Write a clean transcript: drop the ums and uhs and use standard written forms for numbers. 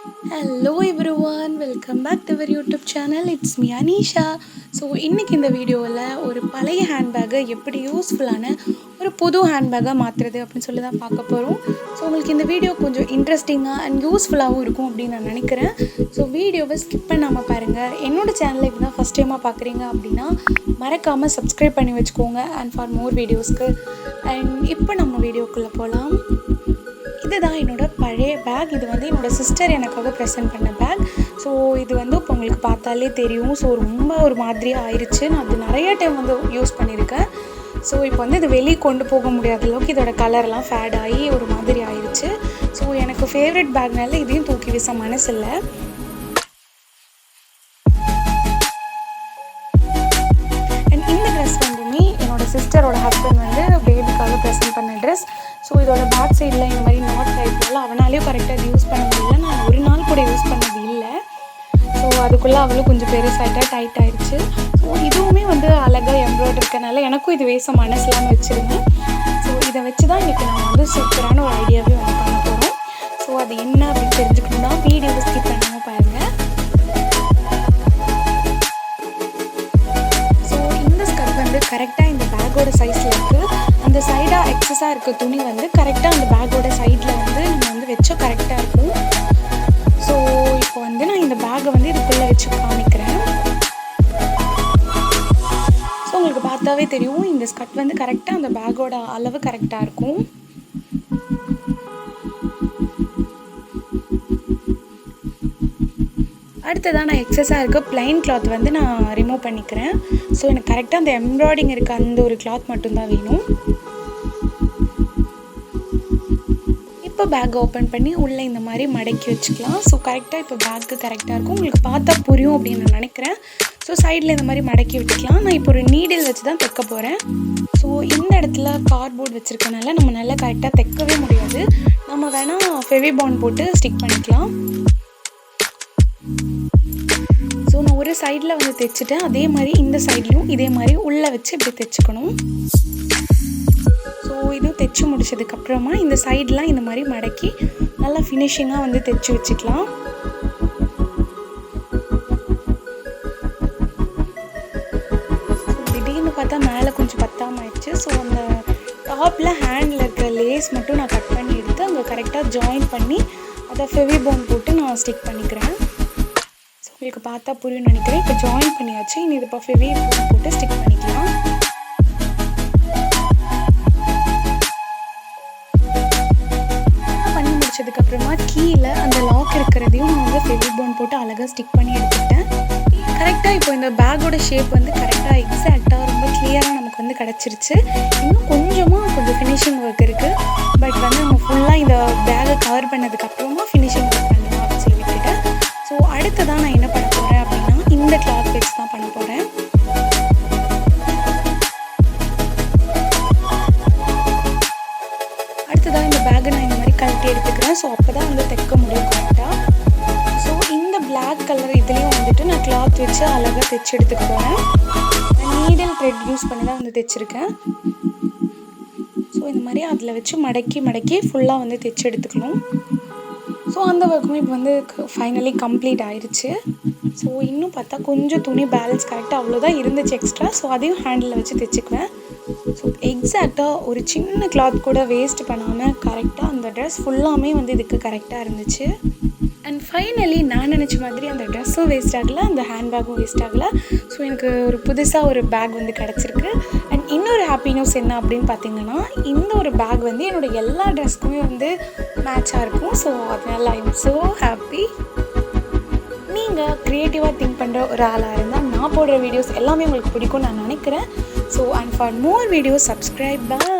Hello everyone, welcome back to our YouTube channel. It's me Anisha. So இன்றைக்கி இந்த வீடியோவில் ஒரு பழைய ஹேண்ட்பேக்கை எப்படி யூஸ்ஃபுல்லான ஒரு புது ஹேண்ட்பேக்காக மாற்றுறது அப்படின்னு சொல்லி தான் பார்க்க போகிறோம். ஸோ உங்களுக்கு இந்த வீடியோ கொஞ்சம் இன்ட்ரெஸ்டிங்காக அண்ட் யூஸ்ஃபுல்லாகவும் இருக்கும் அப்படின்னு நான் நினைக்கிறேன். ஸோ வீடியோவை ஸ்கிப் பண்ணாமல் பாருங்கள். என்னோடய சேனலை இப்போ தான் ஃபஸ்ட் டைமாக பார்க்குறீங்க அப்படின்னா மறக்காமல் சப்ஸ்கிரைப் பண்ணி வச்சுக்கோங்க அண்ட் ஃபார் மோர் வீடியோஸ்க்கு. அண்ட் இப்போ நம்ம வீடியோக்குள்ளே போகலாம். இதுதான் என்னோடய பழைய பேக். இது வந்து என்னோடய சிஸ்டர் எனக்காக ப்ரெசென்ட் பண்ண பேக். ஸோ இது வந்து இப்போ உங்களுக்கு பார்த்தாலே தெரியும். ஸோ ரொம்ப ஒரு மாதிரியாக ஆயிடுச்சு. நான் அது நிறைய டைம் வந்து யூஸ் பண்ணியிருக்கேன். ஸோ இப்போ வந்து இது வெளியே கொண்டு போக முடியாத அளவுக்கு இதோட கலர்லாம் ஃபேட் ஆகி ஒரு மாதிரி ஆயிடுச்சு. ஸோ எனக்கு ஃபேவரட் பேக்னால இதையும் தூக்கி வீச மனசில்லை. அண்ட் இந்த ட்ரெஸ் வந்துமே என்னோடய சிஸ்டரோட ஹஸ்பண்ட் வந்து பேபிக்காக ப்ரெசென்ட் பண்ண ட்ரெஸ். ஸோ இதோட பேக் சைடில் இந்த மாதிரி நாட் டைப்லாம் அவனாலேயும் கரெக்டாக அது யூஸ் பண்ண முடியல. நான் ஒரு நாள் கூட யூஸ் பண்ணது இல்லை. ஸோ அதுக்குள்ளே அவளும் கொஞ்சம் பெருசாகிட்டா டைட் ஆகிடுச்சு. ஸோ இதுவுமே வந்து அழகாக எம்ப்ராய்டரி இருக்கனால எனக்கும் இது வேச மனசிலாமல் வச்சுருந்தேன். ஸோ இதை வச்சு தான் இன்றைக்கி நம்ம வந்து சூப்பரான ஒரு ஐடியாவே வந்து பண்ண போகிறோம். ஸோ அது என்ன அப்படின்னு தெரிஞ்சுக்கணுன்னா வீடியோவை ஸ்கிப் பண்ணாமல் பாருங்கள். ஸோ இந்த ஸ்கர்ட் வந்து கரெக்டாக இந்த பேக்கோட சைஸில் இருக்குது. அந்த சைடாக எக்ஸஸாக இருக்க துணி வந்து கரெக்டாக அந்த பேக்கோட சைடில் வந்து நம்ம வந்து வச்சா கரெக்டாக இருக்கும். ஸோ இப்போ வந்து நான் இந்த பேக்கை வந்து இதுக்குள்ளே வச்சு காமிக்கிறேன். ஸோ உங்களுக்கு பார்த்தாவே தெரியும் இந்த ஸ்கர்ட் வந்து கரெக்டாக அந்த பேக்கோட அளவு கரெக்டாக இருக்கும். அடுத்ததான் நான் எக்ஸஸாக இருக்க பிளைன் கிளாத் வந்து நான் ரிமூவ் பண்ணிக்கிறேன். ஸோ எனக்கு கரெக்டாக அந்த எம்ப்ராய்டிங் இருக்க அந்த ஒரு கிளாத் மட்டும்தான் வேணும். இப்போ பேக் ஓப்பன் பண்ணி உள்ளே இந்த மாதிரி மடக்கி வச்சுக்கலாம். ஸோ கரெக்டாக இப்போ பேக்கு கரெக்டாக இருக்கும். உங்களுக்கு பார்த்தா புரியும் அப்படின்னு நான் நினைக்கிறேன். ஸோ சைடில் இந்த மாதிரி மடக்கி விட்டுக்கலாம். நான் இப்போ ஒரு நீடில் வச்சு தான் தைக்க போகிறேன். ஸோ இந்த இடத்துல கார்ட்போர்ட் வச்சுருக்கனால நம்ம நல்லா கரெக்டாக தைக்கவே முடியாது. நம்ம வேணால் ஃபெவிபாண்ட் போட்டு ஸ்டிக் பண்ணிக்கலாம். ஸோ நான் ஒரு சைடில் வந்து தைச்சிட்டேன். அதே மாதிரி இந்த சைட்லேயும் இதே மாதிரி உள்ளே வச்சு இப்படி தைச்சிக்கணும். ஸோ இதுவும் தைச்சி முடிச்சதுக்கப்புறமா இந்த சைட்லாம் இந்த மாதிரி மடக்கி நல்லா ஃபினிஷிங்காக வந்து தைச்சி வச்சுக்கலாம். திடீர்னு பார்த்தா மேலே கொஞ்சம் பத்தாமல் ஆயிடுச்சு. ஸோ அந்த டாப்பில் ஹேண்டில் இருக்கிற லேஸ் மட்டும் நான் கட் பண்ணி எடுத்து அங்கே கரெக்டாக ஜாயின் பண்ணி அதை ஃபெவிபாண்ட் போட்டு நான் ஸ்டிக் பண்ணிக்கிறேன். ஸோ உங்களுக்கு பார்த்தா புரியும்னு நினைக்கிறேன். இப்போ ஜாயின் பண்ணியாச்சு. இனி இது இப்போ ஃபெவிபாண்ட் போட்டு ஸ்டிக் பண்ணிக்கலாம். அதுக்கப்புறமா கீழே அந்த லாக் இருக்கிறதையும் நான் வந்து ஃபெவிபாண்ட் போட்டு அழகாக ஸ்டிக் பண்ணி எடுத்துக்கிட்டேன். கரெக்டாக இப்போ இந்த பேக்கோட ஷேப் வந்து கரெக்டாக எக்ஸாக்டாக ரொம்ப கிளியராக நமக்கு வந்து கிடச்சிருச்சு. இன்னும் கொஞ்சம் ஃபினிஷிங் ஒர்க் இருக்குது. பட் வந்து நம்ம ஃபுல்லாக இந்த பேக்கை கவர் பண்ணதுக்கப்புறமா ஃபினிஷிங் ஒர்க் பண்ணலாம் அப்படின்னு சொல்லி விட்டுட்டேன். ஸோ அடுத்ததான் நான் என்ன பண்ண போகிறேன் அப்படின்னா இந்த கிளாத் வச்சு தான் பண்ண போகிறேன். அடுத்ததான் இந்த பேக்கை நான் இந்த மாதிரி கழட்டி எடுத்துக்கிறேன். ஸோ அப்போ தான் வந்து தைக்க முடியும் கரெக்டாக. ஸோ இந்த பிளாக் கலர் இதுலேயும் வந்துட்டு நான் கிளாத் வச்சு அழகாக தைச்சி எடுத்துக்க போகிறேன். நீடில் த்ரெட் யூஸ் பண்ணி தான் வந்து தைச்சிருக்கேன். ஸோ இந்த மாதிரி அதில் வச்சு மடக்கி ஃபுல்லாக வந்து தைச்சி எடுத்துக்கணும். ஸோ அந்த ஒர்க்குமே இப்போ வந்து ஃபைனலி கம்ப்ளீட் ஆயிடுச்சு. ஸோ இன்னும் பார்த்தா கொஞ்சம் துணி பேலன்ஸ் கரெக்டாக அவ்வளோதான் இருந்துச்சு எக்ஸ்ட்ரா. ஸோ அதையும் ஹேண்டில் வச்சு தைச்சிக்குவேன். ஸோ எக்ஸாக்டாக ஒரு சின்ன கிளாத் கூட வேஸ்ட் பண்ணாமல் கரெக்டாக அந்த ட்ரெஸ் ஃபுல்லாமே வந்து இதுக்கு கரெக்டாக இருந்துச்சு. அண்ட் ஃபைனலி நான் நினச்ச மாதிரி அந்த ட்ரெஸ்ஸும் வேஸ்ட் ஆகலை, அந்த ஹேண்ட்பேக்கும் வேஸ்ட் ஆகலை. ஸோ எனக்கு ஒரு புதுசாக ஒரு பேக் வந்து கிடச்சிருக்கு. அண்ட் இன்னொரு ஹாப்பி நியூஸ் என்ன அப்படின்னு பார்த்தீங்கன்னா இந்த ஒரு பேக் வந்து என்னோடய எல்லா ட்ரெஸ்க்குமே வந்து மேட்சாக இருக்கும். ஸோ அதனால ஐ எம் ஸோ ஹாப்பி. நீங்கள் க்ரியேட்டிவாக திங்க் பண்ணுற ஒரு ஆளாக இருந்தால் நான் போடுற வீடியோஸ் எல்லாமே உங்களுக்கு பிடிக்கும்னு நான் நினைக்கிறேன். So and for more videos subscribe. Bye.